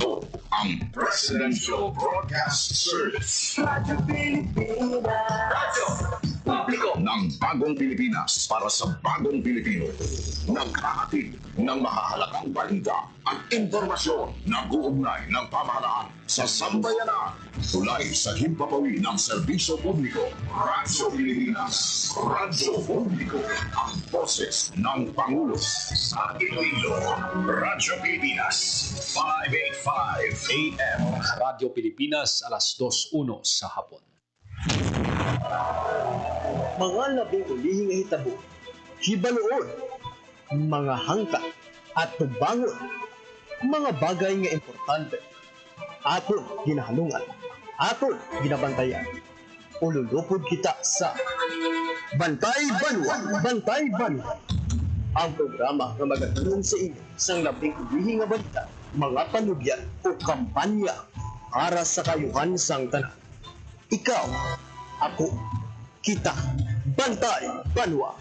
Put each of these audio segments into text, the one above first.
Ito ang Presidential Broadcast Service. Radyo Pilipinas. Radyo Publiko ng Bagong Pilipinas para sa Bagong Pilipino. Naghahatid ng mahahalagang balita at impormasyon na guugnay ng pamahalaan sa sambayanan. Tulay sa himpapawid ng serbisyo publiko. Radyo Pilipinas. Radyo Publiko. Ang boses ng Pangulo sa Iloilo. Radyo Pilipinas. 585 AM. Radyo Pilipinas, alas 2:01 sa hapon. Mga labing ulihing hitabo, hibaluon, mga hangka at tubangon, mga bagay nga importante, aton ginahalungan, aton ginabantayan. Ululupod kita sa Bantay Banwa, Bantay Banwa. Ang programa nga magatulong sa inyo sa labing ulihing nga balita, mga panugyan o kampanya para sa kayuhan sang tanan. Ikaw, ako, kita, Bantay Banwa.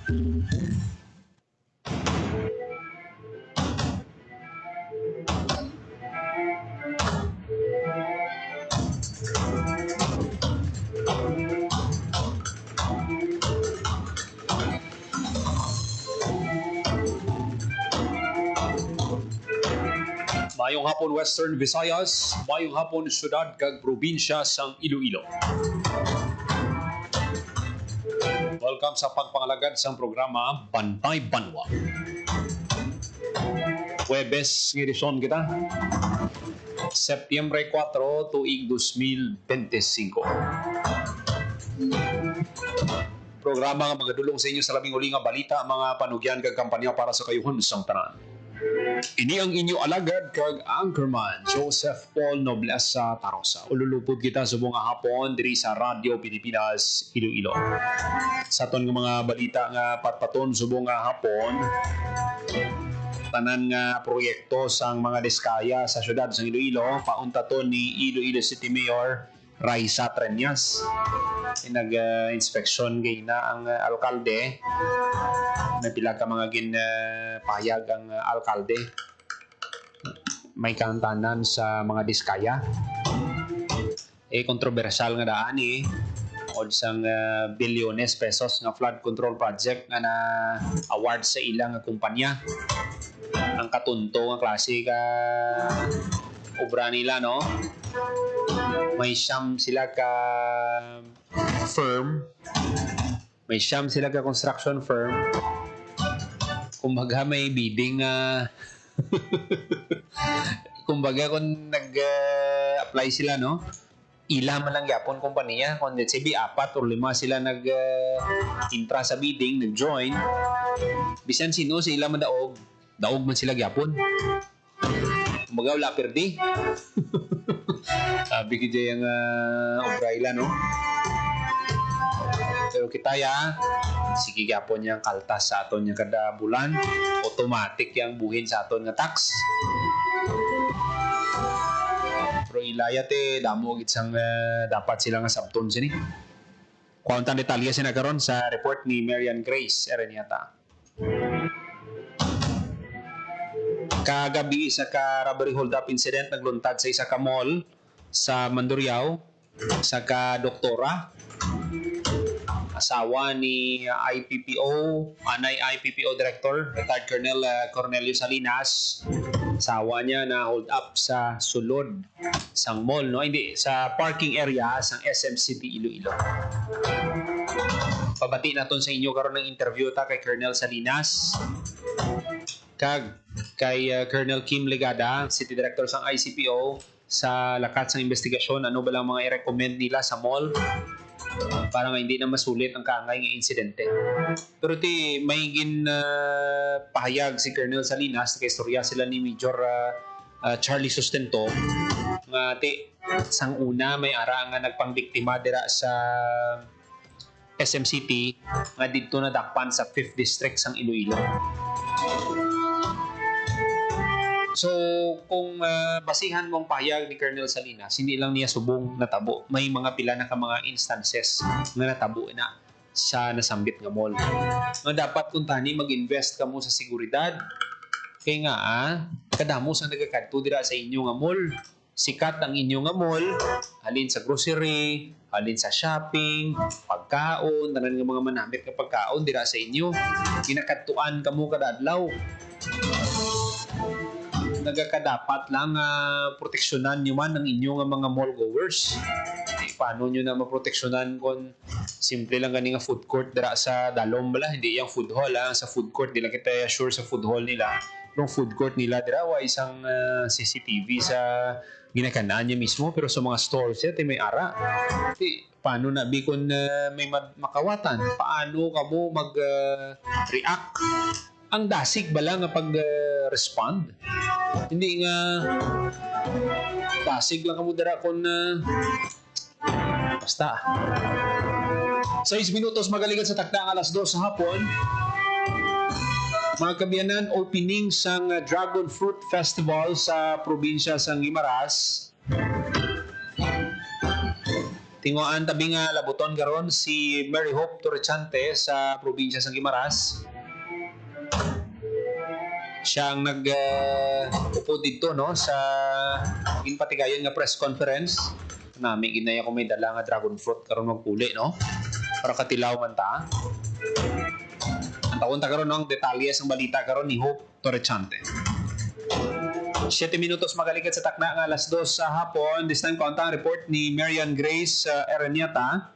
Mayong hapon Western Visayas, mayong hapon syudad kag probinsya sang Iloilo. Welcome sa pagpangalagad sang programa Bantay Banwa. Huwebes ng edisyon kita, Setyembre 4, tuig 2025. Programa nga magadulong sa inyo sa labing uli nga balita, mga panugyan kag kampanya para sa kayuhan sang tanan. Ini ang inyo alagad kag anchorman Joseph Paul Noblesa Tarosa. Ululupod kita sa mga hapon diri sa Radyo Pilipinas Iloilo. Sa aton nga mga balita nga patpaton sa mga hapon, tanan nga proyekto sang mga diskaya sa syudad sang Iloilo, pauntaton ni Iloilo City Mayor Raisa Treñas. Nag-inspeksyon gay na ang alkalde. Napila ka mga ginpahayag ang alkalde. May kantanan sa mga diskaya. Kontrobersyal nga daan od sang bilyones pesos nga flood control project nga na award sa ilang kumpanya. Ang katunto nga klase ka obra nila, no? May siyam sila ka firm. May siyam sila ka construction firm. Kumbaga may bidding kumbaga kung nag-apply sila, no? Ila man lang yapon kumpanya. Kung let's say 4 o 5 sila nag-intra sa bidding, nag-join. Bisan sino sa ila man daog man sila yapon. Kumbaga wala perdi. Sabi ko dyan yung obra ila, no? Pero kita sige gapon yung kaltas sa aton yung kada bulan, automatic yung buhin sa aton nga tax. Pero ilayat damo gitsang dapat sila nga sabton sini. Kuwantang detalye sinagaron sa report ni Marian Grace Ereniata. Kagabi sa ka-robbery hold-up incident nagluntad sa isa ka mall sa Mandurriao sa ka-doktora, asawa ni IPPO, anay IPPO Director, retired Colonel Cornelio Salinas. Asawa niya na hold up sa sulod sang mall, no? Hindi, sa parking area sang SM City Iloilo. Pabati naton sa inyo karon ng interview ta kay Colonel Salinas kag kay Colonel Kim Legada, City Director sang ICPO, sa lakat ng investigasyon, ano ba lang mga i-recommend nila sa mall para nga hindi na masulit ang kaangay ng insidente. Pero may pahayag si Colonel Salinas, kay istorya sila ni Major Charlie Sustento nga sang una may ara nga nagpangbiktima dira sa SM City nga dito na dakpan sa 5th District sang Iloilo. So, kung basihan mong pahayag ni Colonel Salinas, hindi lang niya subong natabo. May mga pila na ka mga instances na natabo na sa nasambit nga mall. Nga dapat kung tani mag-invest ka mo sa seguridad. Kaya nga, kadamo sa nagakadto dira sa inyo nga mall. Sikat ang inyo nga mall, halin sa grocery, halin sa shopping, pagkaon, tanan nga mga manamit nga pagkaon dira sa inyo. Ginakadtuan kamo kada adlaw. Nagakadapat lang proteksyonan nyo man ang inyo nga mga mall goers. Paano nyo na maproteksyonan kung simple lang gani nga food court dira sa dalom bala, hindi yung food hall sa food court, di lang kita sure sa food hall nila. Yung food court nila dira wa isang CCTV sa ginakanaan niya mismo, pero sa mga stores yan may ara. Paano na bikon may makawatan? Paano ka mo mag-react? Ang dasig ba lang nga pag-respond? Hindi nga dasig lang ka mo dira kung basta. 6 minutos magalingan sa takdang alas 2 sa hapon. Mga kabiyanan, opening sang Dragon Fruit Festival sa probinsya sang Guimaras. Tinguan tabi nga labuton karon si Mary Hope Torrechante sa probinsya sang Guimaras. Siya ang upo dito no sa ginpatigayon nga press conference. Nami ginaya ko may dala nga dragon fruit karon magpuli no. Para katilaw man ta. Taon ta karon ng detalye sa balita karon ni Hope Torrechante. 7 minutos magalikat sa takna nga alas 2 sa hapon. This time kauntang report ni Marian Grace Ereniata.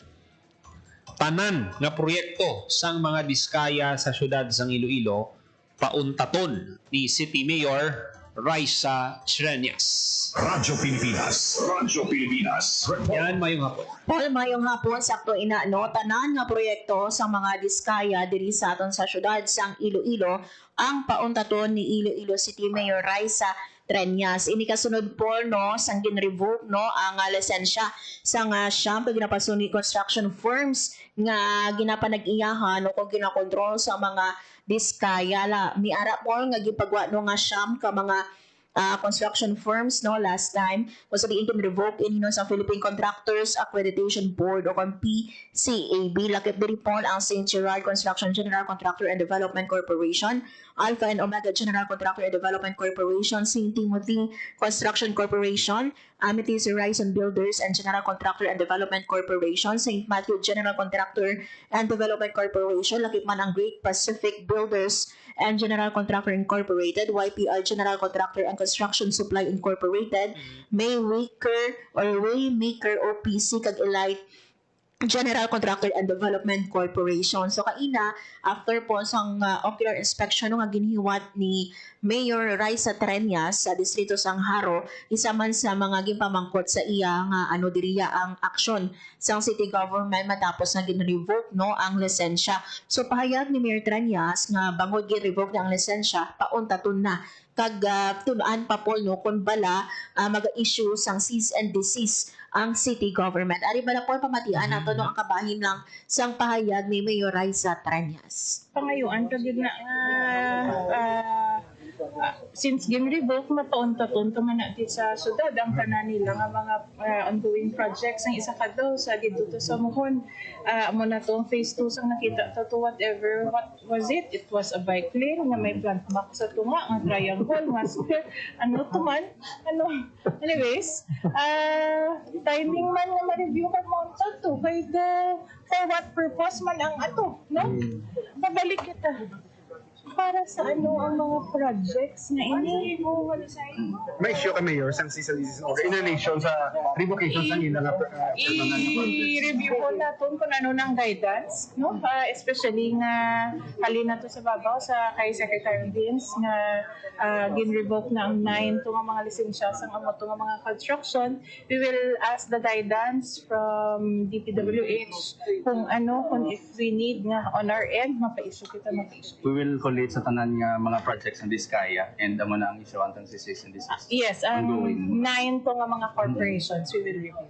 Tanan nga proyekto sang mga diskaya sa syudad sang Iloilo pauntaton ni City Mayor Raisa Treñas. Radyo Pilipinas. Radyo Pilipinas. Yan, mayong hapon. Paul, mayong hapon, sakto ina, no? Tanan nga proyekto sa mga diskaya diri sa aton sa syudad sang Iloilo ang pauntaton ni Iloilo City Mayor Raisa Treñas. Ini kasunod po no sang ginrevoke no ang lisensya sang siyam ginapasuni construction firms nga ginapanag-iyahan o kung ginakontrol sa mga diskaya la ni ara po nga gipagwa no nga siyam ka mga construction firms no last time was sabihin kin revoke in sa Philippine Contractors Accreditation Board o kung PCAB. Lakip diri po ang St. Gerard Construction General Contractor and Development Corporation, Alpha and Omega General Contractor and Development Corporation, St. Timothy Construction Corporation, Amethyst Horizon Builders and General Contractor and Development Corporation, St. Matthew General Contractor and Development Corporation, lakip man ang Great Pacific Builders and General Contractor Incorporated, YPR General Contractor and Construction Supply Incorporated, Waymaker OPC kag Elite General Contractor and Development Corporation. So kaina after po sang ocular inspection nga ginhiwat ni Mayor Raisa Treñas sa distrito sang Haro, isa man sa mga gimpamangkot sa iya nga diriya ang aksyon sang city government matapos nga gin-revoke no ang lisensya. So pahayag ni Mayor Treñas nga bangod gin-revoke na ang lisensya pauntaton na kag tunan pa po no kun bala mag-issue sang cease and desist ang city government. Ari bala po pamatian nato no ang kabahin lang sang pahayag ni Mayor Raisa Treñas. Pangayuan kagid na since gin-revoke mapaunta-tunto man natin sa sudad ang tanan nila nga mga ongoing projects ang isa ka daw sa dito sa Mohon amo na tong phase 2 sang nakita to whatever what was it was a bike lane nga may plant back sa tunga nga triangle nga square anyways timing man nga ma-review ka mo to kay for what purpose man ang ato no pabalik kita para sa ang mga projects na ini may issue kami Mayor sang cease and desist order in relation sa revocation sa nila nga i-review ko natin kung ano ng guidance no especially nga halin na to sa babaw sa kay Secretary Vince nga gin-revoke na ang 9 to nga mga lisensya sang amo to nga mga construction. We will ask the guidance from DPWH kung if we need nga on our end mapa-issue kita. We will collate sa tanan nga mga projects ng Diskaya and amo na ang issue antang cease and desist. Yes, 9 to nga mga corporations we will review.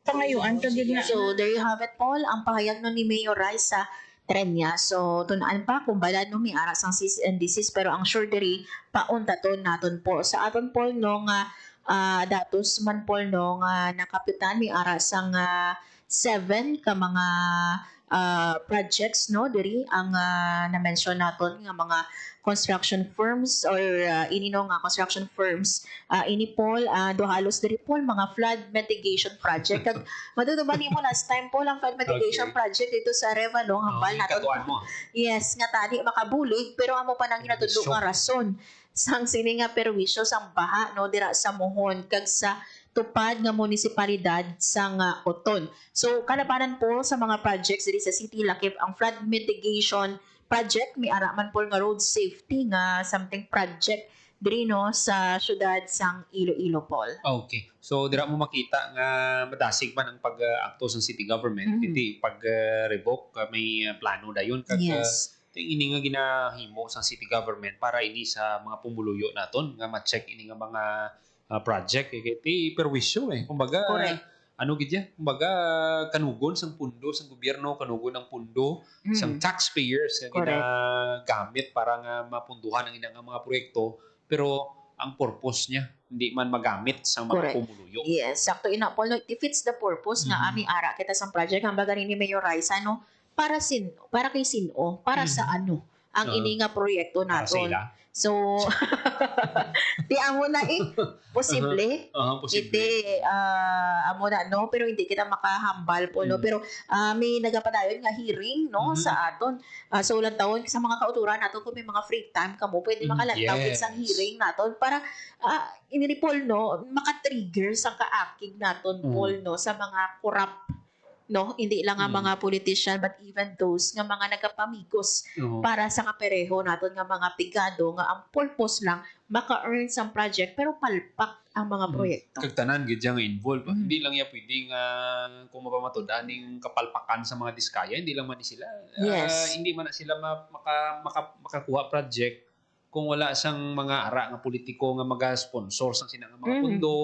Pangayuan kagid na. So there you have it, Paul, ang pahayag no ni Mayor Raisa Treñas. So tunaan pa kung bala no may ara sang cease and desist pero ang sure diri pauntaton naton po sa aton Paul no nga datos man Paul no nga nakapitan may ara sang 7 ka mga projects no diri ang na-mention naton nga mga construction firms or inino nga construction firms ini Paul do halos diri Paul mga flood mitigation project kag matutuban nimo last time Paul ang flood mitigation Okay. project dito sa Revalong hambal naton. Katuan mo. Yes, nga tani makabulig pero amo pa nang ginatudlo nga rason sang sini nga perwisyo sang baha no dira sa Mohon kag sa tupad nga munisipalidad sang Oton. So kalabanan po sa mga projects diri sa city lakip ang flood mitigation project may ara man po nga road safety nga something project diri no sa syudad sang Iloilo Paul. Okay. So dira mo makita nga madasig man ang pag-akto sa city government. Mhm. Hindi pag-revoke may plano dayon kag Yes. ini nga ginahimo sa city government para ini sa mga pumuluyo naton nga ma-check ini nga mga project kay ti perwisyo kumbaga Correct. ano gid ya kumbaga kanugon sang pundo sang gobyerno kanugon ang pundo sang taxpayers nga Correct. ginagamit para nga mapunduhan ang inang mga proyekto pero ang purpose niya hindi man magamit sa mga Correct. pumuluyo. Yes, sakto ina Paul no, it defeats the purpose nga Mhm. ami ara kita sang project ang baga ni Mayor Raisa no para kay sino para sa ano ang Ah. ini nga proyekto Para sa naton. ila. So di amo na posible. Posible. Hindi amo na no pero hindi kita makahambal po no Mm. pero may nagapadayon nga hearing no Mhm. sa aton sa ulang taon sa mga kauturan nato kung may mga free time kamo pwede Mm, makalantaw yes. sa hearing naton para ini Paul no maka-trigger sa kaakig naton Mm. Paul no sa mga corrupt no hindi lang nga Mm. mga politician but even those nga mga nagapamigos Oo. para sa kapereho naton nga mga pigado nga ang purpose lang maka-earn sa project pero palpak ang mga Mm. proyekto. Kag tanan gid yang involved. Mm. Hindi lang ya pwedeng kung mapamatud-an ning kapalpakan sa mga diskaya, hindi lang man ni sila. Yes. Hindi man na sila makakuha project kung wala sang mga ara nga politiko nga maga-sponsor sang sina nga mga Mm. pondo.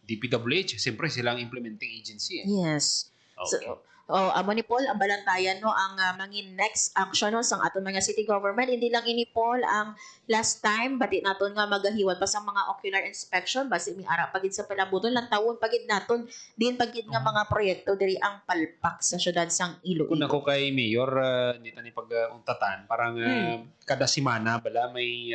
DPWH, siyempre sila ang implementing agency. Yes. Okay. So, amo ni Paul, ang balantayan no ang mangin next action no sang aton mga city government hindi lang ini Paul ang last time bati naton nga magahiwat pa sa mga ocular inspection basi mi ara pagid sa palabuton lang tawon pagid naton din pagid nga mga proyekto diri ang palpak sa syudad sang Kung Iloilo. ako kay Mayor, hindi tani pag-untatan, parang kada simana bala may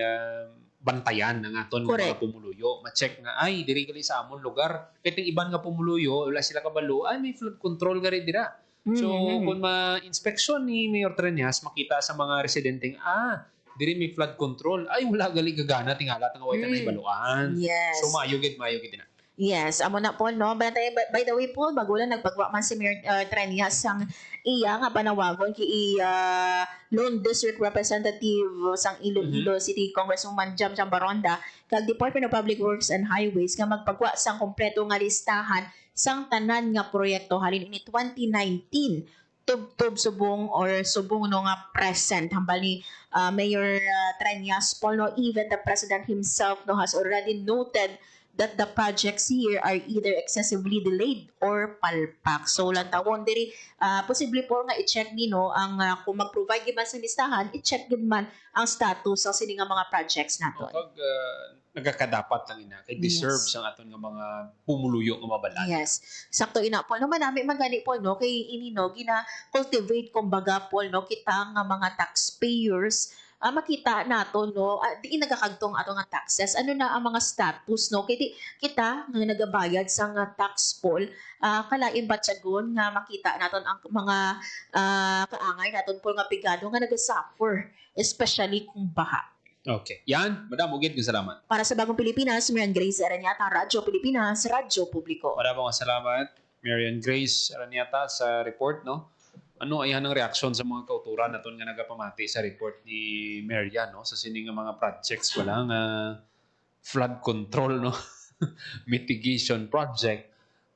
bantayan ng aton Correct. mga pumuluyo. Ma-check nga, ay, diri gali sa amon lugar. Kahit yung iban nga pumuluyo, wala sila kabalo, ay, may flood control gari dira. So, kung ma-inspeksyon ni Mayor Treñas, makita sa mga residenteng, diri may flood control. Ay, wala gali gagana, tingala, tangaway ka na ibaluan. Yes. So, mayo gid na. Yes, amo na po no. By the way po, bago lang nagpagwa man si Mayor Treñas sang iya nga panawagon kay Lone District Representative sang Iloilo City Congresswoman Jam Baronda kag Department of Public Works and Highways nga magpagwa sang kompleto nga listahan sang tanan nga proyekto halin ini 2019 tubtob subong no nga present hambal ni Mayor Treñas Paul no even the president himself no has already noted that the projects here are either excessively delayed or palpak. So lang tawon diri posible po nga i-check nino ang kung mag-provide gyud man sa listahan, i-check gyud man ang status sa sini nga mga projects naton. Pag nagakadapat lang ina, kay deserve Yes. sang aton nga mga pumuluyo nga mabalan. Yes. Sakto ina po. No manami magani po no kay ini no gina cultivate kumbaga po no kita nga mga taxpayers makita nato no di nagakagtong ato nga taxes ano na ang mga status no kay kita nga nagabayad sa nga tax poll kalain batyagon nga makita naton ang mga kaangay naton po nga pigado nga nagasuffer especially kung baha. Okay. Yan, Madam Ugid, salamat. Para sa Bagong Pilipinas, Marian Grace Aranyata, Radyo Pilipinas, Radyo Publiko. Maraming salamat, Marian Grace Aranyata, sa report, no? Ano ay ang reaksyon sa mga kauturan naton nga nagapamati sa report ni Marian, no? Sa sining nga mga projects wala nga flood control, no? Mitigation project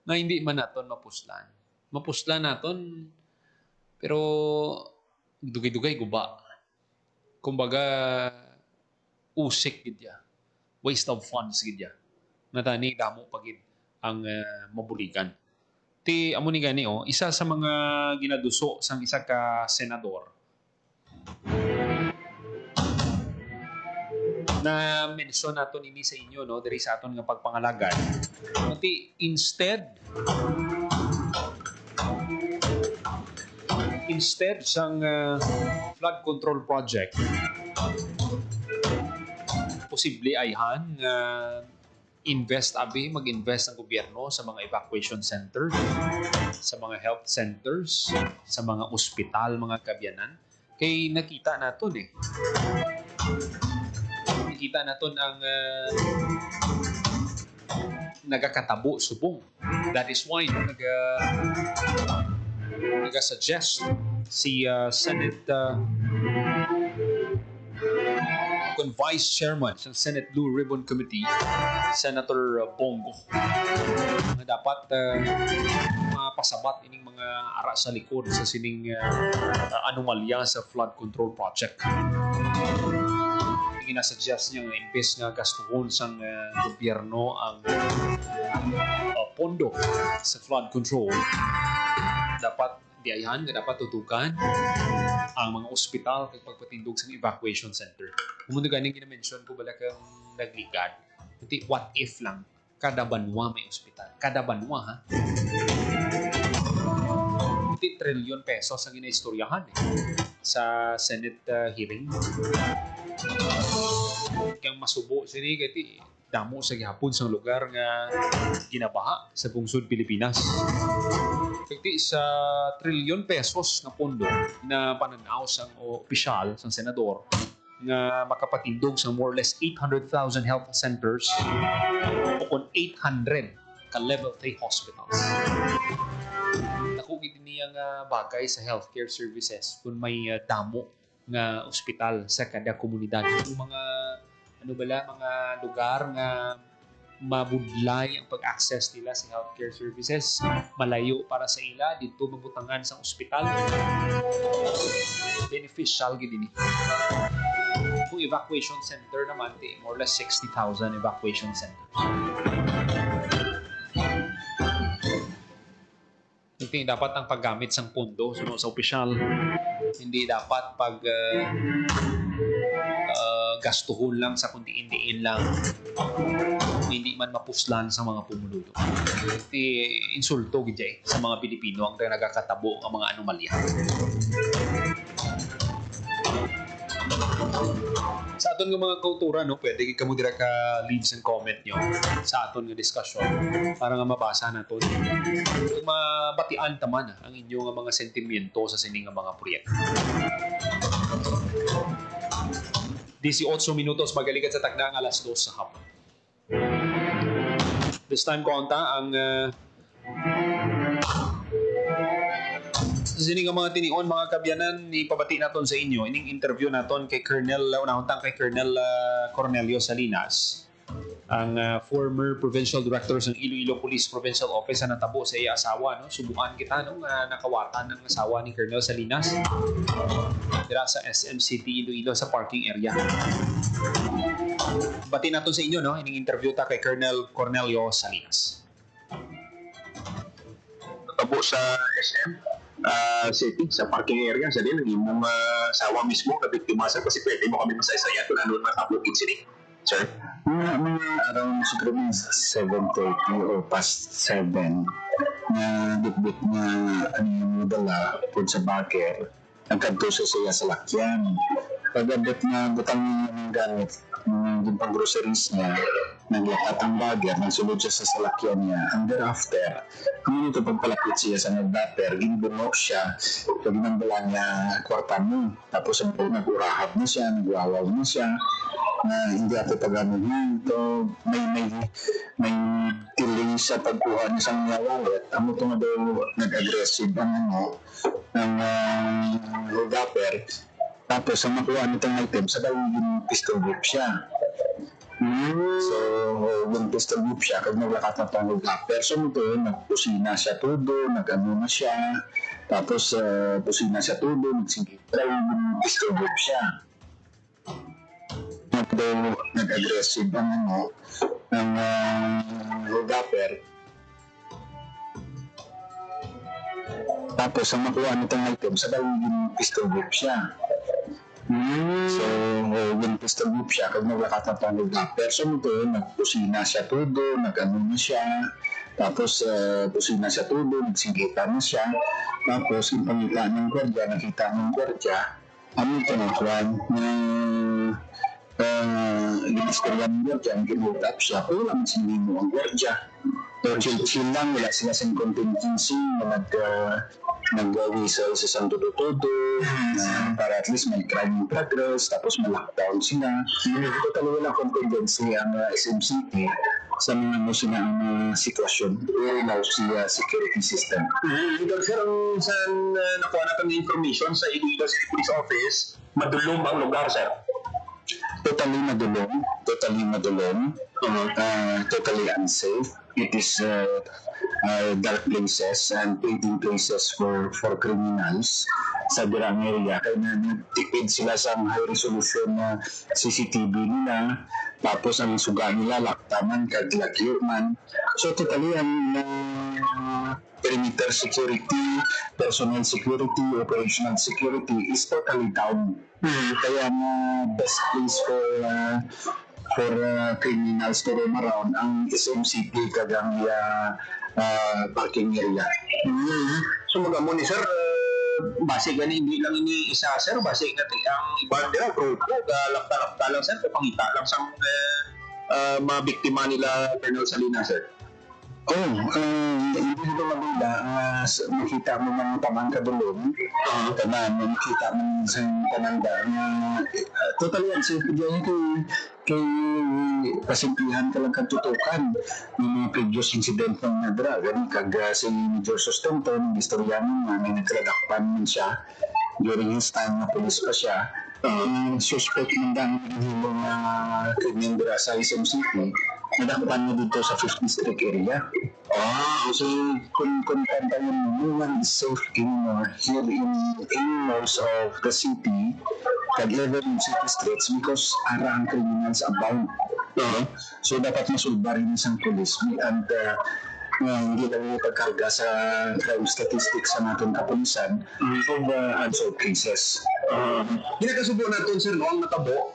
na hindi man naton mapuslan. Mapuslan naton pero dugay-dugay guba. Kumbaga usik gid ya. Waste of funds gid ya. Natani damo pagid ang mabuligan. Ti amo ni gani isa sa mga ginaduso sang isa ka senador na mention naton ini sa inyo no diri sa aton nga pagpangalagan. Ti instead instead sang flood control project, posible ayhan nga mag-invest ang gobyerno sa mga evacuation center, sa mga health centers, sa mga ospital, mga kabyanan. Kay nakita naton nakita naton ang nagakatabo subong. That is why nagasuggest si Senate kung Vice Chairman sa Senate Blue Ribbon Committee, Senator Bongo, na dapat mapasabat ining mga ara sa likod sa sining anomalya sa flood control project. Ginasuggest niya nga imbes nga gastuhon sa gobyerno ang pondo sa flood control, dapat diayan nga dapat tutukan ang mga ospital kay pagpatindog sa evacuation center. Kumunod ganing gina-mention ko bala kang nagligad. Hindi, what if lang kada banwa may ospital. Kada banwa ha. Hindi trilyon pesos ang ginaistoryahan sa Senate hearing. Kaya masubo sini kaya damo sa gihapon sa lugar nga ginabaha sa bungsod Pilipinas. Kaya sa trilyon pesos na pondo na pananaw sa opisyal, sa senador, nga makapatindog sa more or less 800,000 health centers o kung 800 ka level 3 hospitals. Nakugid niya nga bagay sa healthcare services kung may damo nga ospital sa kada komunidad. Yung mga mga lugar nga mabudlay ang pag-access nila sa healthcare services, malayo para sa ila dito mabutangan sa ospital, beneficial gid ini. Kung evacuation center naman more or less 60,000 evacuation centers. Hindi dapat ang paggamit ng pondo sa opisyal, hindi dapat pag gastuhon lang sa kundi-indiin lang, hindi man mapuslan sa mga pumuluto. Insulto gid sa mga Pilipino ang nagakatabo ang mga anomalya. Sa aton nga mga kultura, pwede kamo dira ka leaves and comment nyo sa aton nga discussion para nga mabasa naton. Kung mabatian taman ang inyong mga sentimiento sa sining nga mga proyekto. 18 minutos magalikat sa tagna ang alas 2 sa hapon. This time konta ang sining mga tinion mga kabyanan ni pabati naton sa inyo ining interview naton kay Colonel Cornelio Salinas, ang former provincial director ng Iloilo Police Provincial Office na natabo sa iya asawa. Subukan kita nakawatan ng asawa ni Colonel Salinas dira sa SM City Iloilo sa parking area. Bati naton sa inyo ining interview ta kay Colonel Cornelio Salinas. Natabo sa SM City, sa parking area, sa din, yung mga sawa mismo, kabiktimasan kasi pwede mo kami masaysayan kung ano nakablogin sini. Sir? Mga around siguro 7:30 or past 7 na bitbit na ano dala po sa baker, ang kanto siya sa lakyan. Pag-abot na butang ng gamit ng pang-groceries niya, naglakat ang bagger, nagsulod siya sa salakyan niya, and thereafter, kung ito pagpalapit siya sa nag-dapper, ginbuno siya, pag ginambala niya kwarta mo, tapos nag-urahap na siya, nag-wawaw na siya, na hindi ako pag-anuhin. So, may delay sa pagkuha niya sa mga wallet. Amo ito nga daw nag-aggressive ng dapper. Tapos, ang makuha nitong item, sa daw yung pistol whip siya. So, yung pistol whip siya, kag naglakat na pang dapper. So, ito, nagpusina siya todo, nag-ano na siya. Tapos, pusina siya todo, nagsingit. Try yung pistol whip siya. Nag-aggressive ng dapper. Tapos, ang makuha nitong item, sa daw yung pistol whip siya. So, yung pistol group siya, kag naglakat na pangal na person to, nagkusina siya todo, nag-ano na siya, tapos kusina siya todo, nagsigita na siya, tapos yung pangita ng gwardiya, nakita ng gwardiya, ano ito na kwan, ginistorya ng gwardiya, ang ginutap siya, pero lang sinimo ang gwardiya. So, chill lang, wala sila sa contingency na nag-whistle sa San Todo para at least may crime in progress, tapos ma-lockdown sila. Ito talaga lang contingency ang SMCT sa mga nasyonal na sitwasyon. Relaw siya security system. Legal sir, ang saan nakuha natin ng information sa Iloilo City Police Office, madulong ang lugar sir. Totally madulong, totally unsafe. It is dark places and waiting places for criminals sa dirang area. Kaya nagtipid sila sa high resolution na CCTV nila, tapos ang suga nila, laktaman, kaglagyo man. So totally ang perimeter security, personal security, operational security is totally down. Kaya best place for criminals to roam around ang SMCP kagang parking area. So mga mo ni sir, base gani hindi lang ini isa sir, base gani ang ibang nila grupo, lakta lang sir, pangita lang sa mga biktima nila Colonel Salinas sir. Hindi ko maganda, makita mo ng tamang kadulong, makita mo sa pananda na totally unsafe dyan kay pasimplihan ka lang katutukan ng mga previous incident ng nadra. Ganun kag si Major Sustento, ng istoryanin na may nagkladakpan man siya during his time na police pa siya. Suspect ng dami ng krimen sa SMCP, nadakpan na dito sa 5th District area. So kung kanta yung no one is safe anymore here in most of the city, kag-level in city streets because ara ang criminals abound. So dapat masulba rin isang police and hindi lang yung pagkarga sa crime statistics sa natin kapulisan of unsolved cases. Ginagasubo natin sir, no, ang natabo.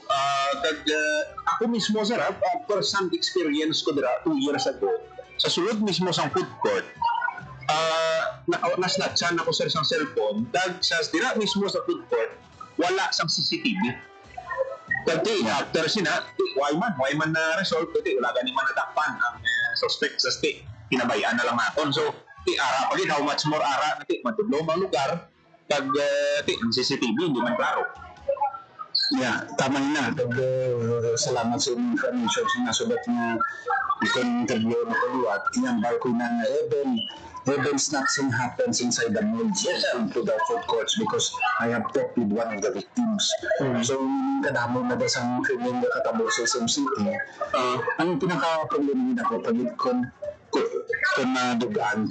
Ako mismo sir, first-hand experience ko dira 2 years ago, sa sulod mismo sa food court, nasnatchan ako sir sa cellphone, sa dira mismo sa food court, wala sang CCTV. Kasi after sina, why man na resolve, kasi wala ganing man nadakpan ang suspect sa state. Kinabayaan na lang natin. So, ara pagin, how much more ara natin, matudlong ang lugar, pag ang CCTV, hindi man klaro. Yeah, tama na. Salamat sa information sa nasulat na itong interview na kaluwat. Yan, barko na even snatching happens inside the malls into the food courts because I have talked with one of the victims. So, kadamo na ba sa krimen na katabo sa SMCT, ang pinaka-problem nila ko, kung madugaan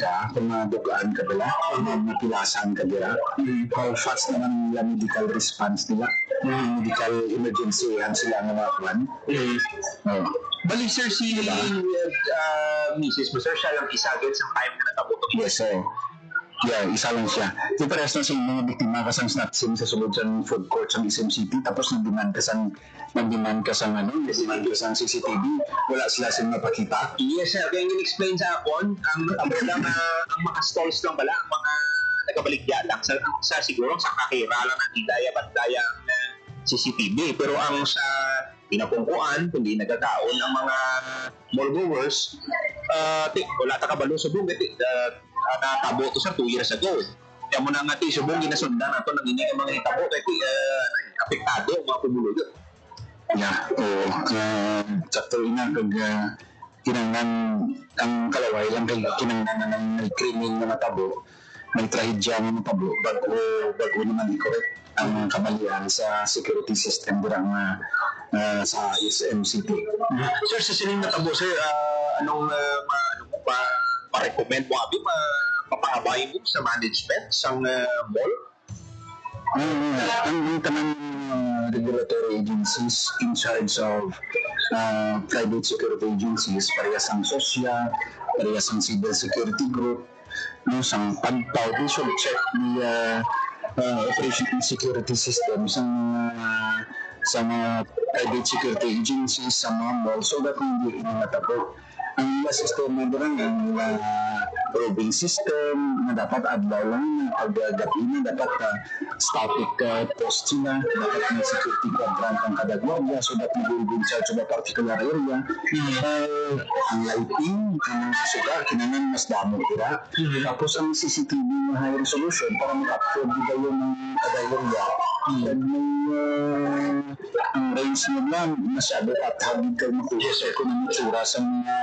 ka dala, kung mapilasan ka dala, how fast naman yung medical response nila, medical emergency sila ng mga kwan. Bali sir, si Mrs. mo sir, siya lang isa agad sa time na natabo. Yes, isa lang siya. Yung parehas na sa mga biktima kasang snatching sa sulod sa food court sa SMCT, tapos nag-demand ka sang CCTV, wala sila mapakita. Yes sir, kaya yung explain sa akon, ang natabo lang ang mga stalls lang pala, ang mga nagabaligya lang sa siguro sa kakira lang ng hidaya-bandaya ang CCTV. Pero ang sa pinapungkuan, kundi nagkakaon ang mga mall goers, wala takabalo sa buong natabo to sa 2 years ago. Kaya mo na nga subong ginasundan nato nang ini ang mga hitabo kaya apektado ang mga pumuluyo. Sakto ina kag kinanglan ang kalaway lang kay kinanglan ng krimen na natabo, may trahedya na natabo bago naman i-correct ang kamalian sa security system dirang sa SMCT. Sir, sa sining natabo sir, anong ma-recommend mo abi mapangabay mo sa management sang mall? Ang tanang regulatory agencies in charge of private security agencies, parehas ang SOSYA, parehas ang civil security group, sang pagpaw, they should check the operation and security system sang sa mga private security agencies, sa mga malls, so that hindi matapos. Ang sistema doon ang probing system na dapat adlaw lang ang paggabi na dapat static post sila, dapat may security quadrant ang kada gwardiya so that mag-in charge sa particular area. Ang lighting, ang mga suga, kinanan mas damo tira. Tapos ang CCTV na high resolution para mag-upload nila yung kada area. And ang range nila masyado at hagid kayo makuha sa economic tsura sa mga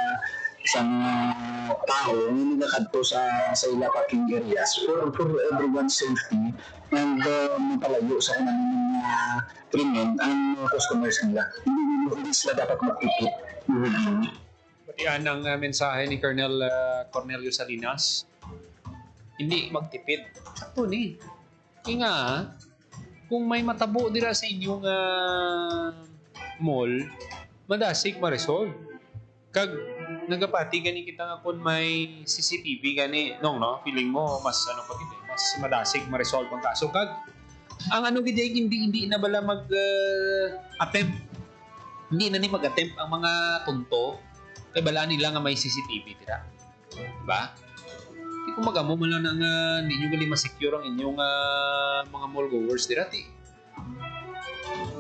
tao yung nakadto sa ila parking areas for everyone's safety and mapalayo sa kanang mga krimen ang customers nila. Hindi sila dapat magtipid. Pati ang mensahe ni Colonel Cornelio Salinas, hindi magtipid. Sakto ni. Nga, kung may matabo dira sa inyong mall, madasig ma-resolve. Kag nagapati gani kita nga kung may CCTV gani no feeling mo mas mas madasig ma-resolve ang kaso. Kag ang gid hindi na bala mag attempt, hindi na ni mag-attempt ang mga tunto kay bala nila nga may CCTV dira, diba? Di ko magamo man lang hindi nyo gali ma-secure ang inyong mga mall goers dira ti.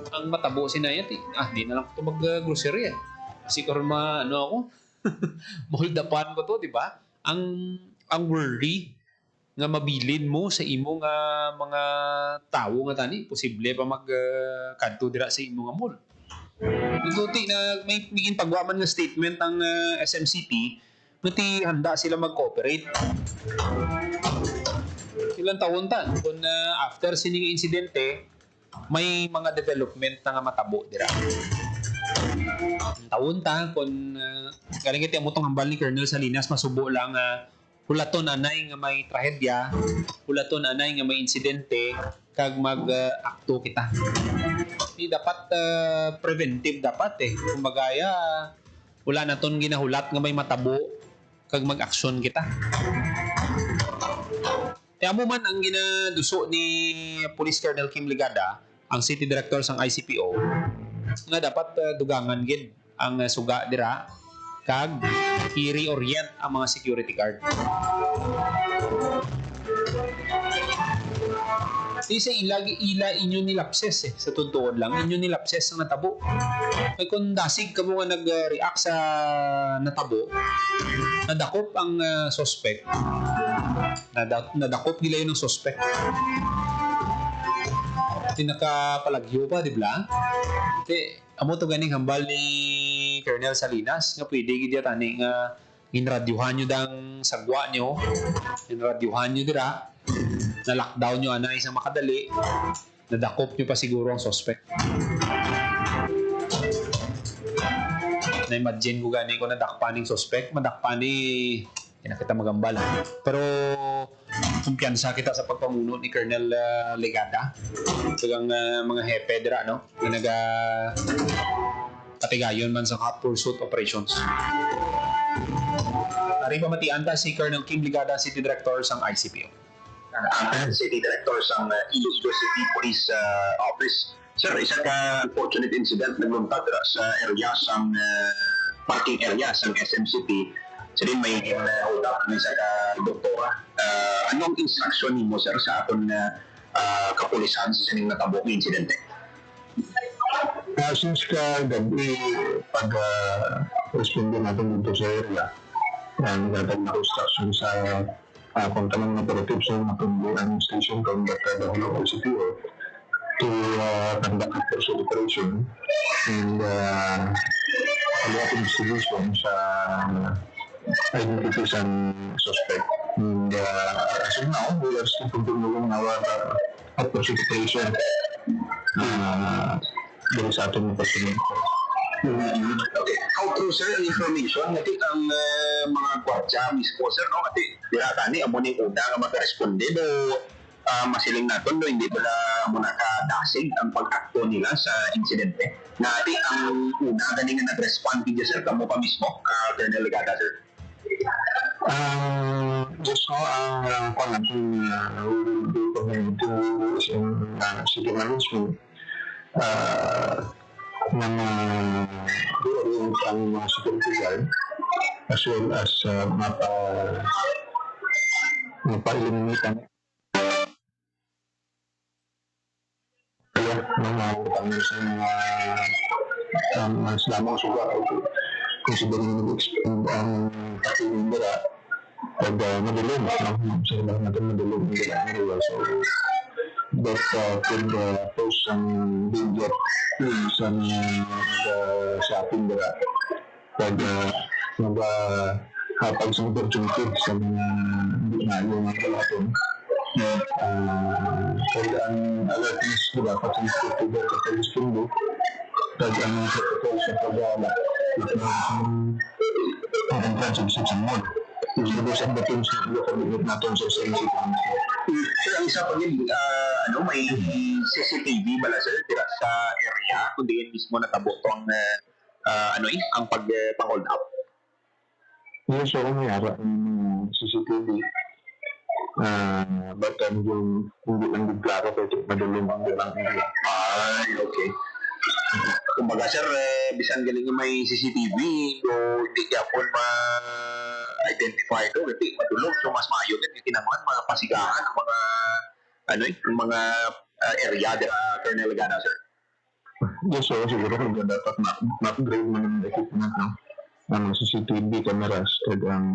Ang matabo sinayat di na lang ito mag-grocery kasi karon ako maholdapan ko to, di ba? Ang worry nga mabilin mo sa imong mga tawo nga tani posible pa kadto dira sa imong mall. Iguti na may miging pagwaman nga statement ang SMCP nuti handa sila mag-cooperate. Ilang taon ta kung after sining insidente may mga development na nga matabo dira. Taon ta kung galing iti amutong hambal ni Colonel Salinas masubo lang hulaton anay nga may trahedya, hulaton anay nga may insidente kag mag-akto kita. Di dapat preventive dapat kumbagaya wala na ton ginahulat nga may matabo kag mag-aksyon kita. Kaya mo man ang ginaduso ni Police Colonel Kim Ligada, ang City Director sang ICPO, nga dapat dugangan gid ang suga dira kag i-reorient ang mga security guard. Isa ila inyo nilapses sa tuntuon lang inyo nilapses ang natabo. Kay kung dasig ka mo nga nag-react sa natabo, nadakop ang suspect. Nadakop gila yun ng suspect. Tinakapalagyo pa, di ba? Kasi, amo to ganing hambal ni Colonel Salinas nga pwede gid tani nga ginradyuhan nyo dang sagwa nyo, ginradyuhan nyo dira, na lockdown nyo anay sa makadali, nadakop nyo pa siguro ang suspect. Na-imagine ko gani ko nadakpaning suspect, madakpani kita magambal. Pero kumpiyansa kita sa pagpamuno ni Colonel Ligada. Ito mga hepe dira, no? Yung patigayon man sa hot pursuit operations. Ari pa matianta si Colonel Kim Ligada, City Director sang ICPO. City Director sang Iloilo City Police Office. Sir, isa ka unfortunate incident nagmunta dira sa area sang parking area sang SMCP. So din may hold up ni sa doktora. Anong instruction nimo sir sa aton kapulisan sa sining natabo nga insidente? Since gabi pag-responde natin dito sa area, nagtatag na instruction sa kung tanong na operative sa matumbuan station kung dahil ng CPO to conduct a pursuit operation and follow-up investigation sa identification suspect. And as of now, we are still continuing our pursuit operation dito sa ating pursuit. Okay. How true sir ang information nga ang mga gwardiya mismo sir no ati dira tani amo ni una nga magresponde do masiling naton do hindi pala mo nakadasig ang pag-akto nila sa insidente. Na ati ang una gani nga nag-respond kay sir kamo pa mismo Colonel Ligada sir. Just now, kung natin will do community in city management mga doon ang mga security guard as well as mapa-eliminate mga utang sa mga lamang suga o considering nag-expand ang pakiling nila pag madilim sa ilang natin madilim nila so that could pose some danger sa mga shopping nila pag kapag sa opportunity sa mga hindi na yung mga kalaton kaya ang alertness diba dapat sa instituto sa Istundo pag ang protocol sa pag-ala ang transaction sa mall gusto sa dating sa pag-ibig natin sa SNC Sir, ang isa pa yun, may CCTV bala sir, dira sa area, kundi yun mismo natabo to ang ang pang-hold up. yes so mayara ang CCTV but yung hindi lang diklaro pero madaling ang bilang area Okay. Kumbaga sir, bisan galing yung may CCTV, do hindi kaya po ma-identify ito, hindi madulog, so mas maayo din yung tinaman, mga pasigahan, ang mga yung mga area dira Colonel Legada sir. yes so siguro kung dapat ma-upgrade mo ng equipment ng CCTV cameras kag ang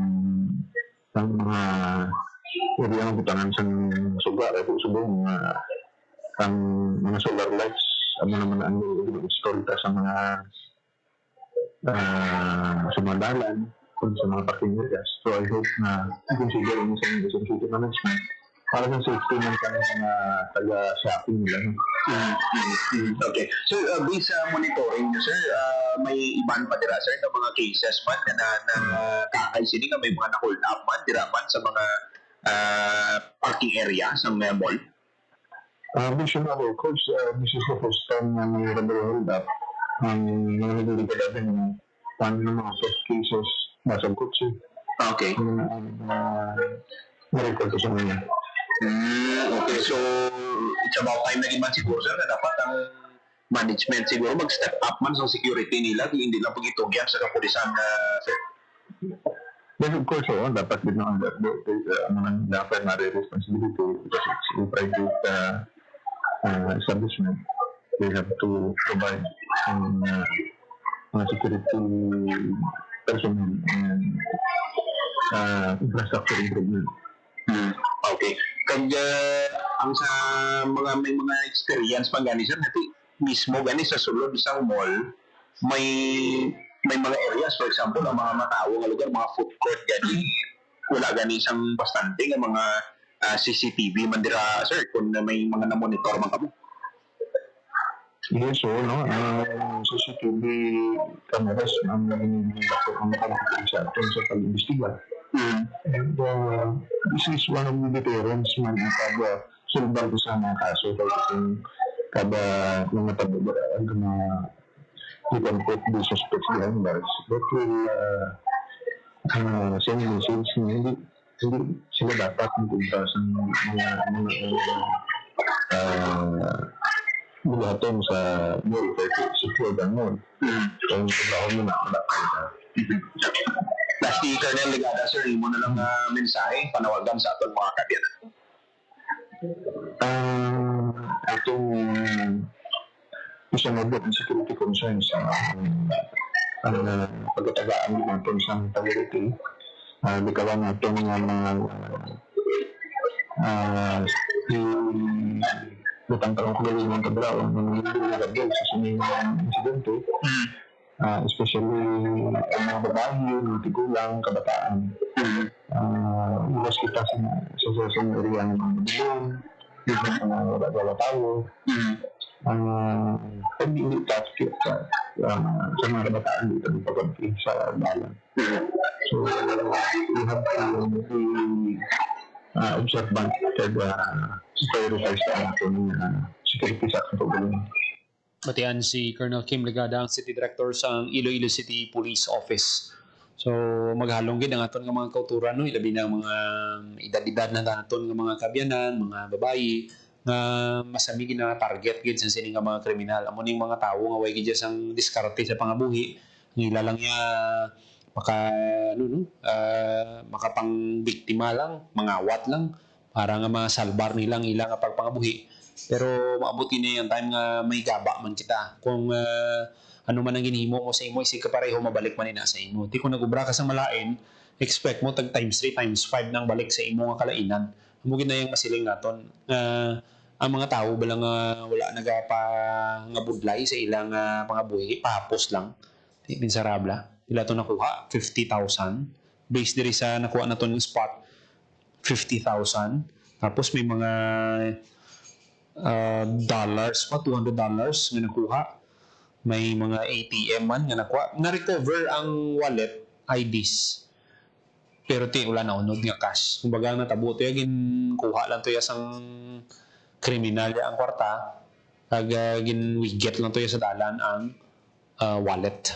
mga area ng butangan sa suga ay subong ang mga solar lights ano naman ang install ta sa mga sumadalan kung sa mga parking areas. So I hope na i-consider mo sa mga city management para sa safety ng mga taga-shopping nila. Okay. So, based sa monitoring nyo, sir, may iban pa dira, sir, ng mga cases man na kakaisini nga may mga na-hold up man, dira man sa mga parking area sa mga mall? Vision of course, this is the first time na may hold up ang mga nagulita natin ng mga first cases nasa kotse. Okay. Na-record ko sa mga. Okay, so it's about time na iman siguro, sir, na dapat ang management siguro mag-step up man sa security nila, hindi lang pag-itugyan sa kapulisan, sir. Then of course, dapat din naman dapat na-responsibility because it's a private establishment. They have to provide mga security personnel and infrastructure improvement. Okay. Kag ang sa may mga experience pa gani sir, nati mismo gani sa sulod isang mall may mga areas, for example, ang mga matawo nga lugar, mga food court gani wala gani isang bastante nga mga CCTV man dira sir kung may mga na-monitor man kamo. Yes, so CCTV cameras ang nakakapagpapalaki sa atin sa pag-imbestiga. And this is one of the deterrents man kada sulbal ko sa mga kaso kada mga tabubara ang mga people put the suspects behind bars that will send message na hindi sila dapat magpunta sa mga buhaton sa mall kasi secure ang mall. So, trabaho mo na Lastly, Colonel Legada, sir, mo na lang mensahe, panawagan sa atong mga kabyanan. Itong isang mabot ng security concerns ang pagkatagaan natin sa integrity. Bikawan natin mga butang talong kulit ng tabraw ng nagagawin sa sunod insidente. Especially ang mga babae, mga tigulang, kabataan. Iwas kita sa area ng mga bilong, dito sa mga tao. Pag hindi tasket sa mga kabataan dito ng pag-control sa balan. So, we have to be observant at prioritize na natin security sa katulong. Batian si Colonel Kim Legada, ang City Director sa Iloilo City Police Office. So maghalong gid ang aton nga mga kauturan no, ilabi na mga edad-edad na aton nga mga kabyanan, mga babayi nga masami na target gid sa sini nga mga kriminal. Amo ning mga tawo nga way gid sang diskarte sa pangabuhi. Ngila lang niya makapangbiktima lang, mangawat lang para nga masalbar nilang ilang nga pagpangabuhi. Pero maabot ni yung time nga may gaba man kita. Kung ano man ang ginhimo mo sa imo, isig ka pareho mabalik man ina sa imo. Di kung nagubra ka sa malain, expect mo tag times 3 times 5 nang balik sa imo nga kalainan. Amo gid na yung masiling naton. Ang mga tao balang wala nagapa nga budlay sa ilang pangabuhi, pahapos lang. Di miserabla. Ila to nakuha 50,000 based diri sa nakuha na to ng spot 50,000. Tapos may mga dollars pa, $200 nga nakuha. May mga ATM man nga nakuha. Na-recover ang wallet, IDs. Pero wala na unod nga cash. Kumbaga natabo to gin kuha lang to sang kriminal ang kwarta. Kag ginwiget lang to sa dalan ang wallet.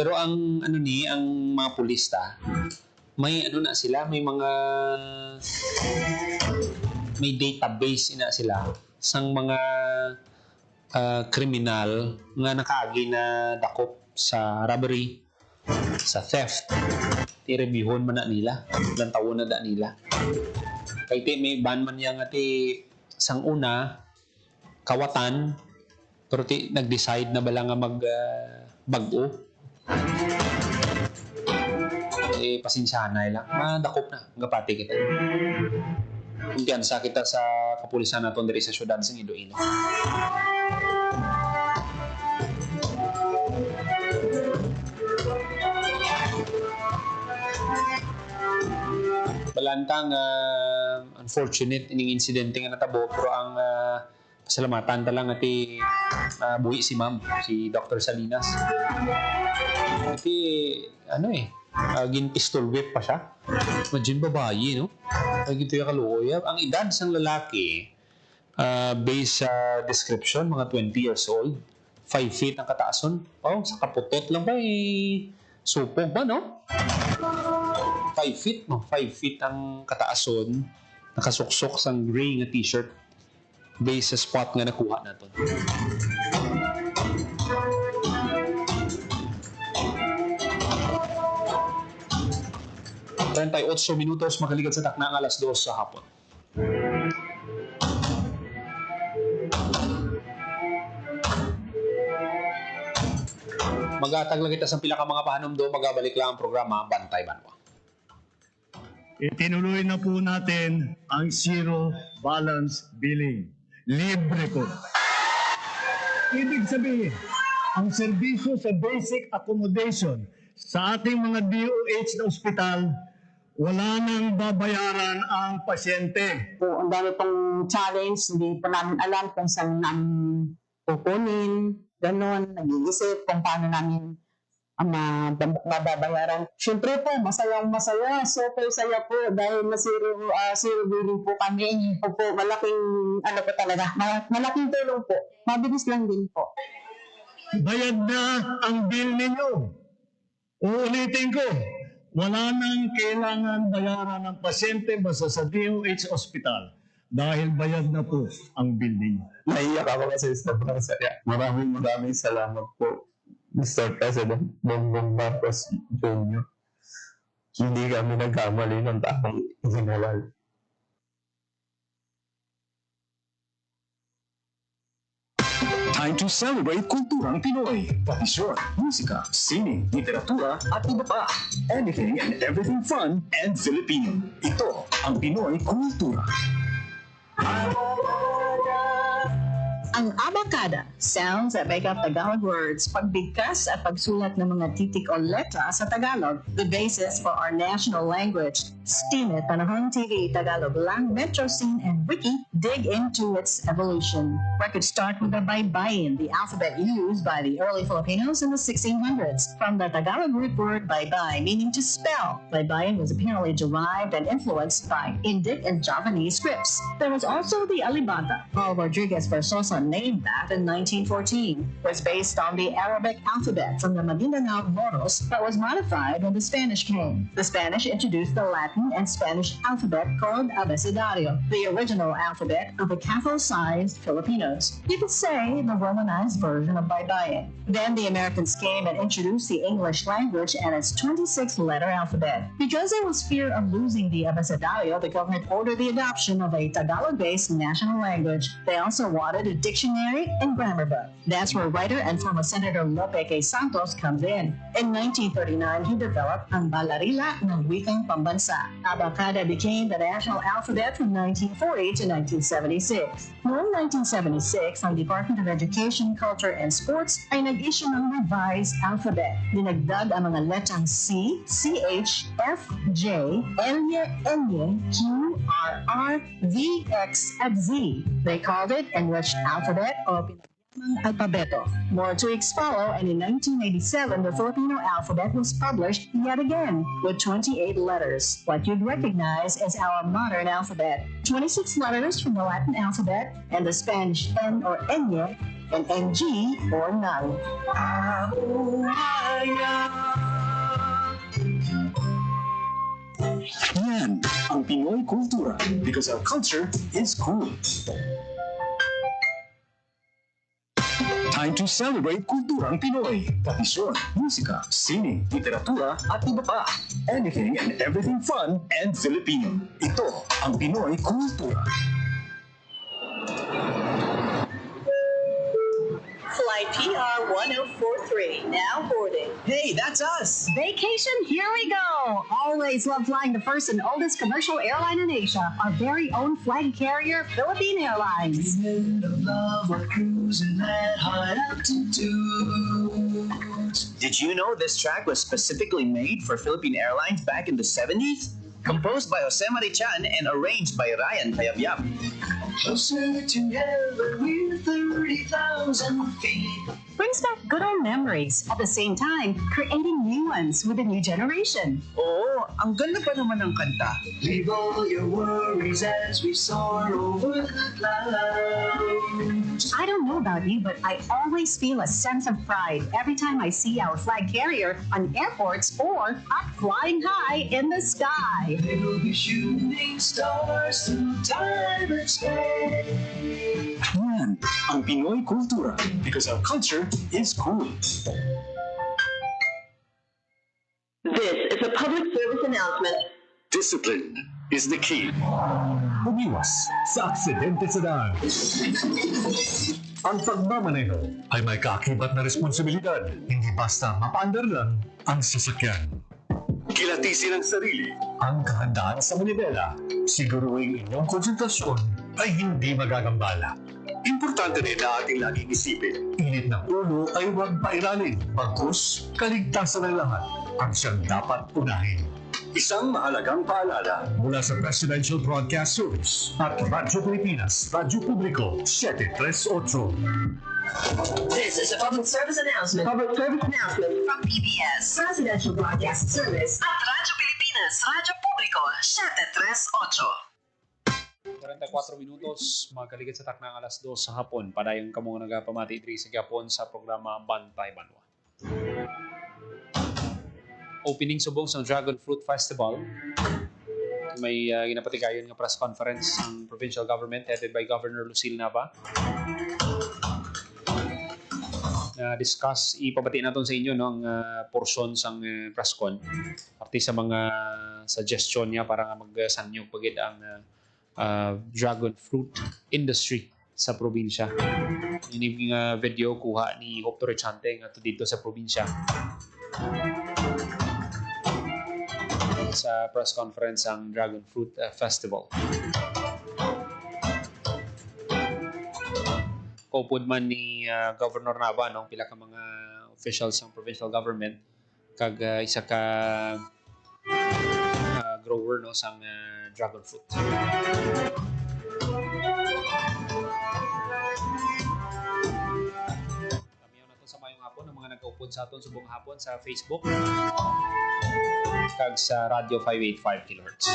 Pero ang ang mga pulista, may na sila, may database ina sila sang mga kriminal nga nakaagi na dakop sa robbery, sa theft. I-reviewon man na nila, ilang taon na da nila. Kay may ban man yang sang una kawatan, pero nag-decide na bala nga mag-bago. Pasensyahan na lang. Madakop na. Gapati kita. Kumpiyansa kita sa kapulisan naton diri sa syudad sa Iloilo. Balantang unfortunate ining insidente nga natabo, pero ang pasalamatan talang ati buhi si ma'am, si Dr. Salinas. Iti gin pistol whip pa siya. Imagine babayi, no? Gito yung kaluoy. Ang edad ng lalaki, based sa description, mga 20 years old, 5 feet ang kataason. Sa kaputot lang ba supog ba, no? 5 feet, no? 5 feet ang kataason, nakasuksok sang gray nga t-shirt, based sa spot nga nakuha natin. 38 minutos makaligat sa takna ng 2:00 sa hapon. Magatag lang kita sa pila ka mga pahanumdo, magabalik lang ang programa Bantay Banwa. Itinuloy na po natin ang zero balance billing. Libre po. Ibig sabihin, ang serbisyo sa basic accommodation sa ating mga DOH na ospital, wala nang babayaran ang pasyente. Po, ang dami pong challenge, hindi pa namin alam kung saan namin kukunin, gano'n, nag-iisip kung paano namin mababayaran. Siyempre po, masayang-masaya, super saya po dahil zero billing po kami. Po, malaking, malaking tulong po. Mabilis lang din po. Bayad na ang bill ninyo. Uulitin ko, wala nang kailangan bayaran ng pasyente basta sa DOH Hospital dahil bayad na po ang bill ninyo. Naiyak ako kasi sobrang saya. Maraming salamat po, Mr. President Bongbong Marcos Jr. Hindi kami nagkamali ng taong ginawal. Time to celebrate kulturang Pinoy. Tradisyon, musika, sining, literatura, at iba pa. Anything and everything fun and Filipino. Ito ang Pinoy Kultura. Ang abacada sounds that make up Tagalog words, pagbigkas at pagsulat ng mga titik o letra sa Tagalog, the basis for our national language. Steam It, Panahon TV, Tagalog Lang, Metro Scene, and Wiki dig into its evolution. Records start with the baybayin, the alphabet used by the early Filipinos in the 1600s. From the Tagalog root word baybay, meaning to spell, baybayin was apparently derived and influenced by Indic and Javanese scripts. There was also the alibata. Paul Rodriguez Versosa name back in 1914, was based on the Arabic alphabet from the Maguindanao Moros that was modified when the Spanish came. The Spanish introduced the Latin and Spanish alphabet called abecedario, the original alphabet of the Catholic-sized Filipinos. You could say the Romanized version of Baybayin. Then the Americans came and introduced the English language and its 26-letter alphabet. Because there was fear of losing the abecedario, the government ordered the adoption of a Tagalog-based national language. They also wanted a dictionary and grammar book. That's where writer and former Senator Lope K. Santos comes in. In 1939, he developed ang Balarila ng Wikang Pambansa. Abacada became the national alphabet from 1940 to 1976. Noong 1976, ang Department of Education, Culture, and Sports ay nag-issue ng revised alphabet. Dinagdag ang mga letrang C, CH, F, J, L, N, Q, R, R, V, X, at Z. They called it Enriched Alphabet o Pinagyamang Alpabeto. More tweaks follow, and in 1987, the Filipino alphabet was published yet again with 28 letters. What you'd recognize as our modern alphabet. 26 letters from the Latin alphabet and the Spanish N or Enye and NG or none. Yan ang Pinoy kultura because our culture is cool. Time to celebrate kulturang Pinoy. Tradisyon, musika, sining, literatura, at iba pa. Anything and everything fun and Filipino. Ito ang Pinoy kultura. Flight PR 1043, now boarding. Hey, that's us! Vacation, here we go! Always love flying the first and oldest commercial airline in Asia, our very own flag carrier, Philippine Airlines. Did you know this track was specifically made for Philippine Airlines back in the 70s? Composed by Jose Marichan and arranged by Ryan Payabyab. Closer to heaven, we're 30,000 feet. Brings back good old memories, at the same time, creating new ones with a new generation. Oo, ang ganda pa naman ng kanta. Leave all your worries as we soar over the clouds. I don't know about you, but I always feel a sense of pride every time I see our flag carrier on airports or up flying high in the sky. They will be shooting stars through time and space. Yan ang Pinoy kultura because our culture is cool. This is a public service announcement. Discipline is the key. Umiwas sa aksidente sa daan. Ang pagmamaneho ay may kaakibat na responsibilidad. Hindi basta mapaandar lang ang sasakyan. Kilatisin ang sarili. Ang kahandaan sa manibela. Siguruing inyong konsentrasyon ay hindi magagambala. Importante rin na ating laging isipin. Init ng ulo ay huwag pairalin. Bagkus, kaligtasan ng lahat ang siyang dapat unahin. Isang mahalagang paalala mula sa Presidential Broadcast Service at Radyo Pilipinas, Radyo Publiko, 738. This is a public service announcement. Public service announcement from PBS, Presidential Broadcast Service at Radyo Pilipinas, Radyo Publiko, 738. 44 minutos, magkaligid sa taknang alas 2 sa hapon. Padayong kamo nagapamati diri sa Gapon sa programa Bantay Banwa. Opening subong sa Dragon Fruit Festival. May ginapatigayon nga press conference ang provincial government headed by Governor Lucille Nava. Discuss, ipabati natin sa inyo no, ang porsyon sang press con. Parte sa mga suggestion niya para nga magsanyog pagid ang dragon fruit industry sa probinsya. Yung video kuha ni Hope Torrechante nga dito sa probinsya. Sa press conference ang Dragon Fruit Festival. Kaupod man ni Governor Nava no, pila ka mga officials ng provincial government kag isa ka grower no sang dragon fruit. Kamiyaw na to sa mayong hapon ang mga nagkaupod sa aton subong hapon sa Facebook kag sa Radio 585 kHz.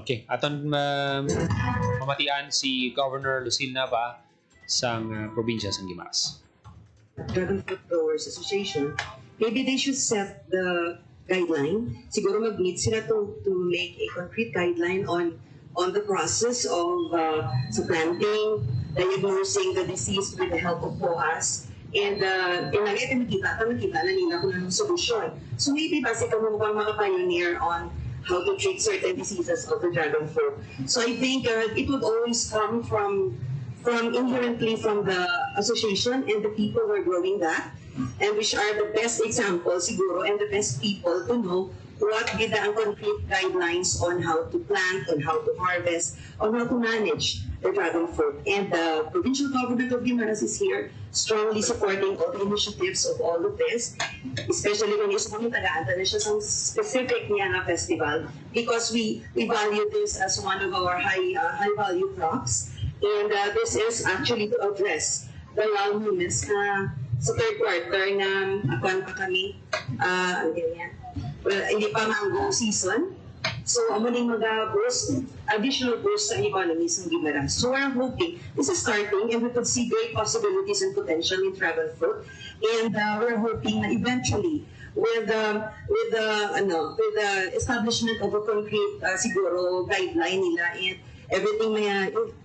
Okay, aton mamatian si Governor Lucille Nava sang probinsya sang Guimaras. Dragon Fruit Growers Association, maybe they should set the guideline. Siguro mag-meet sila to make a concrete guideline on the process of sa planting, diagnosing the disease with the help of POAS. And nakita na nila kung anong solusyon. So maybe base ka mo bang maka-pioneer on how to treat certain diseases of the dragon fruit. So I think it would always come from inherently from the association and the people who are growing that, and which are the best examples siguro and the best people to know what gida ang concrete guidelines on how to plant, on how to harvest, on how to manage the dragon fruit. And the provincial government of Guimaras is here strongly supporting all the initiatives of all of this, especially when yung tagaan na siya sa specific niya na festival, because we value this as one of our high value crops. And this is actually to address the loneliness na sa third quarter na akuan pa kami, hindi pa mango season. So, amuning mag-boost, additional boost sa economy sa Guimaras. So, we're hoping, this is starting and we could see great possibilities and potential in dragon fruit. And we're hoping na eventually, with the establishment of a concrete siguro guideline nila and everything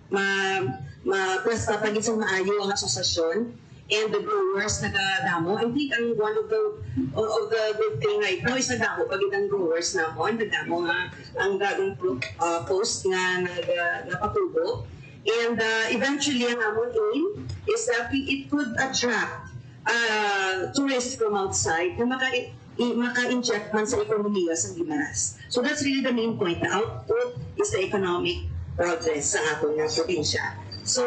ma-presta pag isang maayo ang asosasyon and the growers nagadamo. I think one of the good thing right now is nagdamo pag itang growers namon, nagdamo nga ang dragon fruit post nga napatubo. And eventually ang amon aim is that it could attract tourists from outside na maka-inject man sa ekonomiya sa Guimaras. So that's really the main point. The output is the economic progress sa atong probinsya. So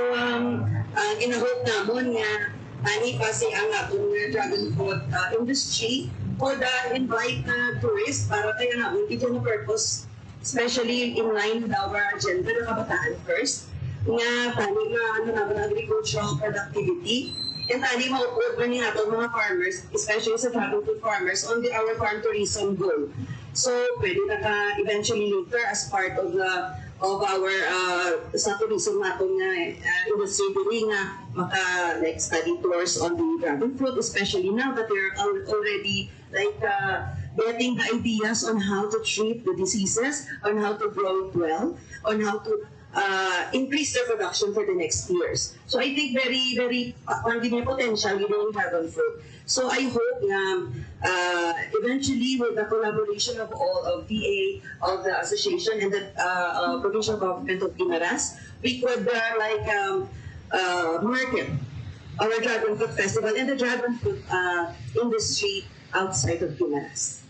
ginahope namon nga ani pa si ang atong dragon fruit industry for the invite tourists para kaya namin ito na purpose, especially in line with our agenda ng kabataan first, nga tani na agricultural productivity, and tani maupod man yung atong mga farmers, especially sa dragon fruit farmers, on our farm tourism goal. So, pwede na eventually later as part of our sa tourism natong industry dili nga like study tours on the dragon fruit, especially now that they're already getting the ideas on how to treat the diseases, on how to grow it well, on how to increase their production for the next years. So I think very, very potential given dragon fruit. So I hope eventually with the collaboration of all of DA, of the association and the provincial government of Guimaras, we could market our dragon fruit festival and the dragon fruit industry outside of Guimaras.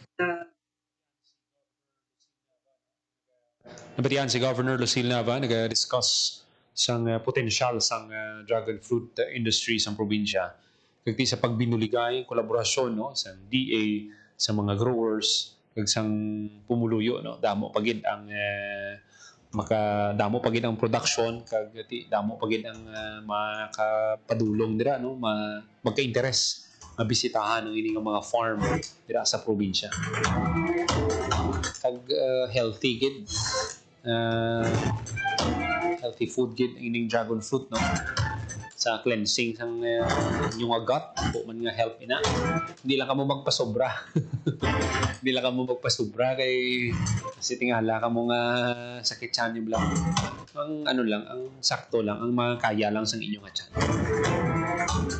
Nabatian si Governor Lucille Nava nag-discuss sang potensyal sang dragon fruit industry sa probinsya. Kagti sa pagbinuligay, kolaborasyon no sa DA sa mga growers kag sang pumuluyo no damo pagid ang makadamo pagid ang production kag damo pagid ang makapadulong dira no magka-interes mabisitahan ang ining mga farm dira sa probinsya. Kag healthy gid healthy food gid ang ining dragon fruit no sa cleansing sang inyong gut po man nga help ina hindi lang kamo magpasobra hindi lang kamo magpasobra kay kasi tingala kamo nga sakit tiyan lang ang lang ang sakto lang ang makakaya lang sang inyong tiyan.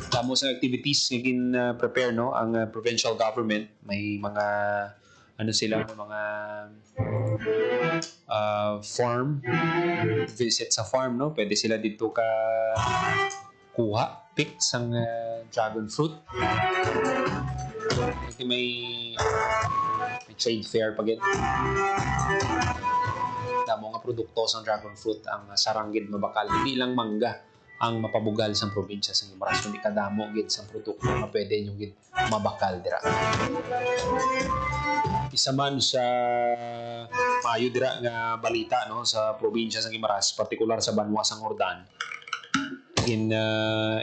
Damo sa activities nga prepare no ang provincial government may mga sila mga farm visit sa farm no pwede sila dito ka kuha pick sang dragon fruit kasi may trade fair pagid damo nga produkto sang dragon fruit ang saranggid mabakal hindi lang mangga ang mapabugal sa probinsya sa Guimaras kundi kadamo gid sa produkto nga pwede nyo gid mabakal dira. Isa man sa maayo dira nga balita no sa probinsya sa Guimaras, partikular sa Banwa sang Ordan.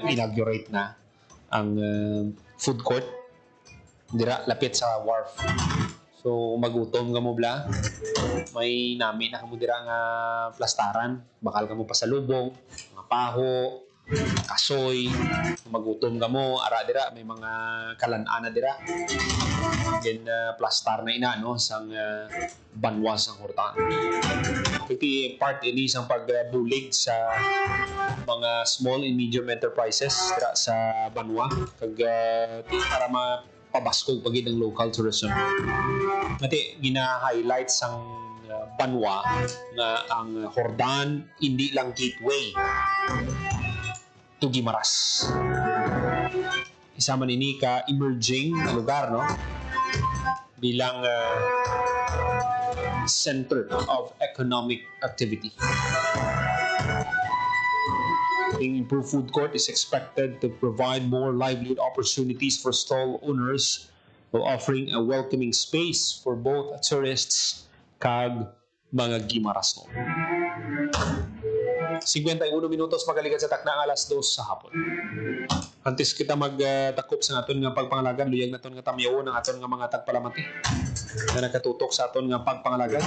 Inaugurate na ang food court dira lapit sa wharf. So, magutom ka mo bla. May nami na kamo dira nga plastaran. Bakal ka mo pasalubong, mga paho, kasoy. Magutom ka mo, ara dira, may mga kalanana dira. Then, plastar na ina, no? Sang banwas ang hortan. Kasi part ini sang pagbulig sa mga small and medium enterprises dira sa Banwa. Kag para mapabaskog pagid ang local tourism. Mati gina-highlight sang Banwa nga ang Hordan hindi lang gateway to Guimaras. Isa man ini ka emerging lugar, no? Bilang center of economic activity. The improved food court is expected to provide more livelihood opportunities for stall owners while offering a welcoming space for both tourists kag mga Guimaras. 51 minutos magalikan sa takna alas 2 sa hapon. Antes kita magtakop sa aton nga pagpangalagan, luyag naton nga tamyaw ng aton nga mga tagpalamati na nakatutok sa aton nga pagpangalagan.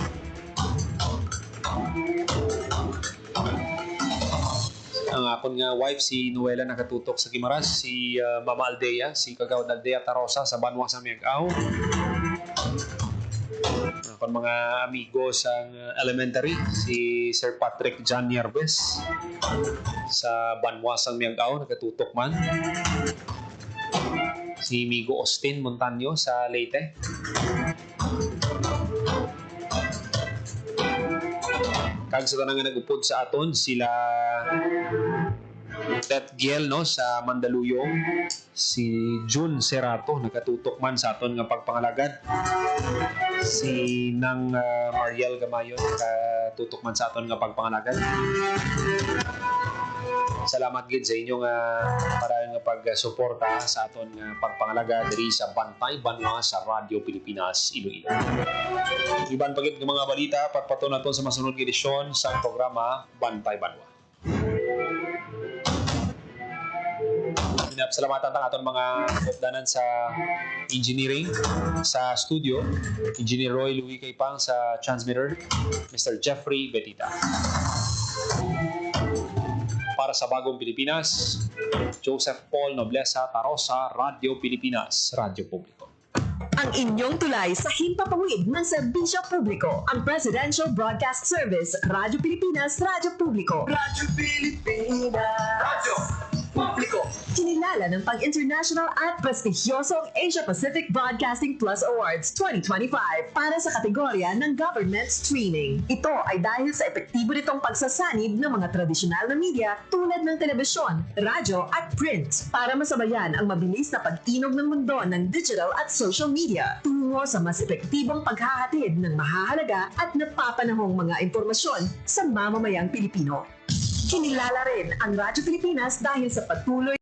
Ang akon nga wife si Noela nakatutok sa Guimaras, si Mama Aldea, si Kagawad Aldea Tarosa sa Banwa sa Miagao. Akon mga amigo sa elementary, si Sir Patrick John Nierbes sa Banwa sa Miagao nakatutok man. Si Migo Austin Montaño sa Leyte. Kag sa tanang nga nagupod sa aton sila Tet Giel, no, sa Mandaluyong, si June Serato nakatutok man sa aton nga pagpangalagad, si Nang Mariel Gamayon nakatutok man sa aton nga pagpangalagad. Salamat gid sa inyo nga para nga pagsuporta sa aton nga pagpangalaga diri sa Bantay Banwa sa Radio Pilipinas Iloilo. Iban pagit ng mga balita patpaton naton sa masunod nga edisyon sa programa Bantay Banwa. Salamatan ang aton mga kopdanan sa engineering sa studio, Engineer Roy Louis Kaipang sa transmitter, Mr. Jeffrey Betita. Para sa Bagong Pilipinas, Joseph Paul Noblesa Tarosa, Radio Pilipinas, Radyo Publiko. Ang inyong tulay sa himpapawid ng serbisyo publiko, ang Presidential Broadcast Service, Radyo Pilipinas, Radyo Publiko. Radyo Pilipinas. Radyo Publiko. Kinilala ng pang-international at prestigyosong Asia Pacific Broadcasting Plus Awards 2025 para sa kategorya ng Government Streaming. Ito ay dahil sa epektibo nitong pagsasanib ng mga tradisyonal na media tulad ng telebisyon, radyo at print para masabayan ang mabilis na pag-inog ng mundo ng digital at social media tungo sa mas epektibong paghahatid ng mahahalaga at napapanahong mga impormasyon sa mamamayang Pilipino. Kinilala rin ang Radyo Pilipinas dahil sa patuloy